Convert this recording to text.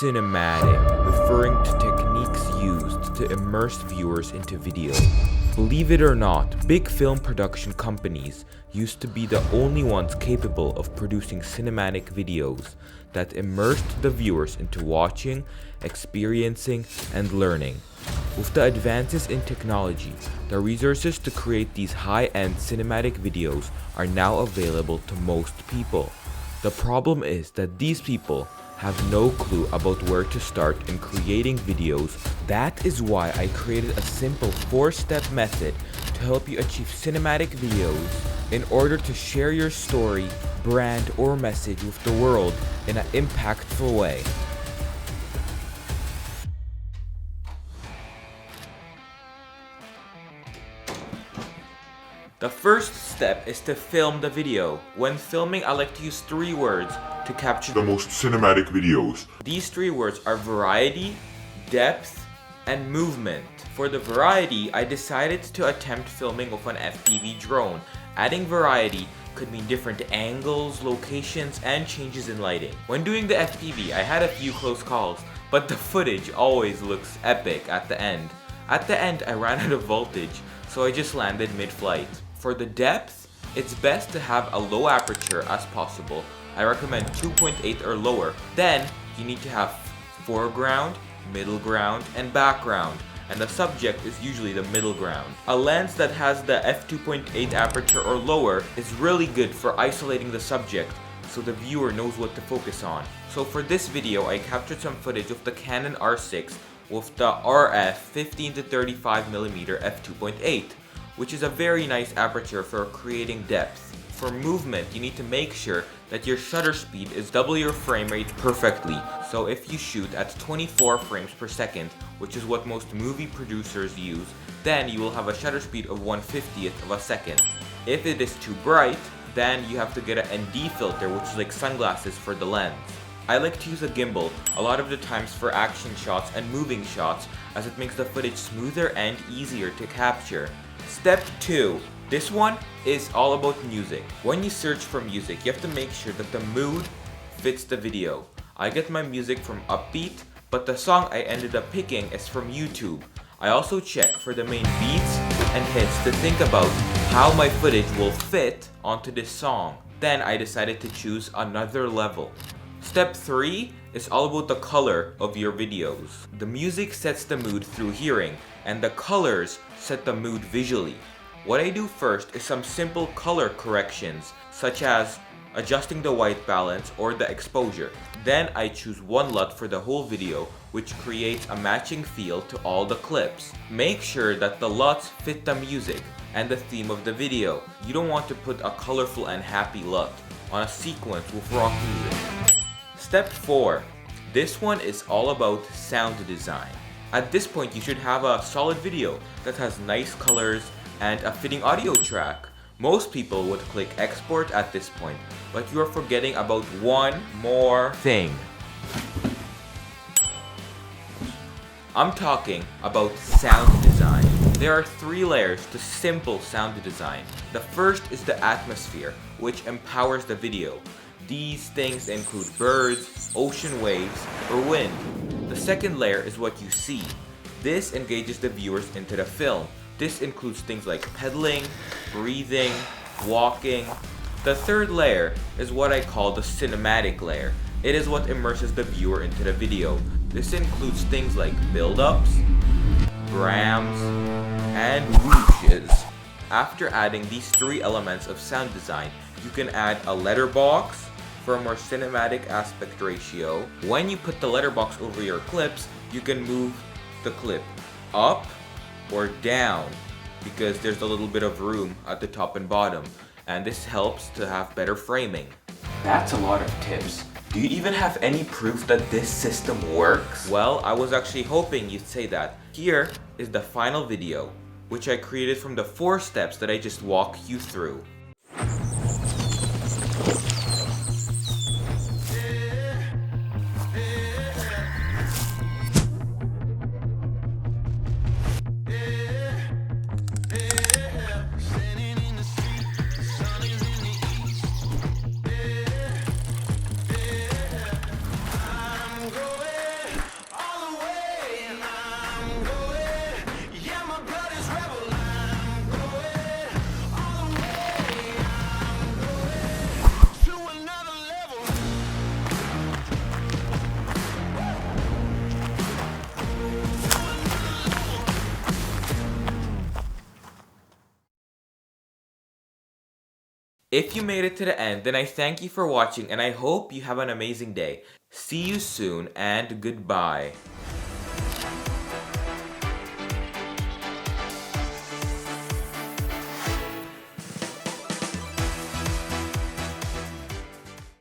Cinematic, referring to techniques used to immerse viewers into video. Believe it or not, big film production companies used to be the only ones capable of producing cinematic videos that immersed the viewers into watching, experiencing, and learning. With the advances in technology, the resources to create these high-end cinematic videos are now available to most people. The problem is that these people have no clue about where to start in creating videos. That is why I created a simple 4-step method to help you achieve cinematic videos in order to share your story, brand, or message with the world in an impactful way. The first step is to film the video. When filming, I like to use 3 words to capture the most cinematic videos. These 3 words are variety, depth, and movement. For the variety, I decided to attempt filming with an FPV drone. Adding variety could mean different angles, locations, and changes in lighting. When doing the FPV, I had a few close calls, but the footage always looks epic at the end. At the end, I ran out of voltage, so I just landed mid-flight. For the depth, it's best to have a low aperture as possible. I recommend 2.8 or lower. Then, you need to have foreground, middle ground, and background, and the subject is usually the middle ground. A lens that has the f2.8 aperture or lower is really good for isolating the subject so the viewer knows what to focus on. So for this video, I captured some footage of the Canon R6 with the RF 15 to 35mm f2.8. which is a very nice aperture for creating depth. For movement, you need to make sure that your shutter speed is double your frame rate perfectly. So if you shoot at 24 frames per second, which is what most movie producers use, then you will have a shutter speed of 1/50th of a second. If it is too bright, then you have to get an ND filter, which is like sunglasses for the lens. I like to use a gimbal a lot of the times for action shots and moving shots, as it makes the footage smoother and easier to capture. Step 2. This one is all about music. When you search for music, you have to make sure that the mood fits the video. I get my music from Upbeat, but the song I ended up picking is from YouTube. I also check for the main beats and hits to think about how my footage will fit onto this song. Then I decided to choose another level. Step 3 is all about the color of your videos. The music sets the mood through hearing, and the colors set the mood visually. What I do first is some simple color corrections, such as adjusting the white balance or the exposure. Then I choose one LUT for the whole video, which creates a matching feel to all the clips. Make sure that the LUTs fit the music and the theme of the video. You don't want to put a colorful and happy LUT on a sequence with rock music. Step 4. This one is all about sound design. At this point, you should have a solid video that has nice colors and a fitting audio track. Most people would click export at this point, but you are forgetting about one more thing. I'm talking about sound design. There are 3 layers to simple sound design. The first is the atmosphere, which empowers the video. These things include birds, ocean waves, or wind. The second layer is what you see. This engages the viewers into the film. This includes things like pedaling, breathing, walking. The third layer is what I call the cinematic layer. It is what immerses the viewer into the video. This includes things like build-ups, brams, and whooshes. After adding these 3 elements of sound design, you can add a letterbox for a more cinematic aspect ratio. When you put the letterbox over your clips, you can move the clip up or down because there's a little bit of room at the top and bottom, and this helps to have better framing. That's a lot of tips. Do you even have any proof that this system works? Well, I was actually hoping you'd say that. Here is the final video, which I created from the 4 steps that I just walked you through. If you made it to the end, then I thank you for watching and I hope you have an amazing day. See you soon and goodbye.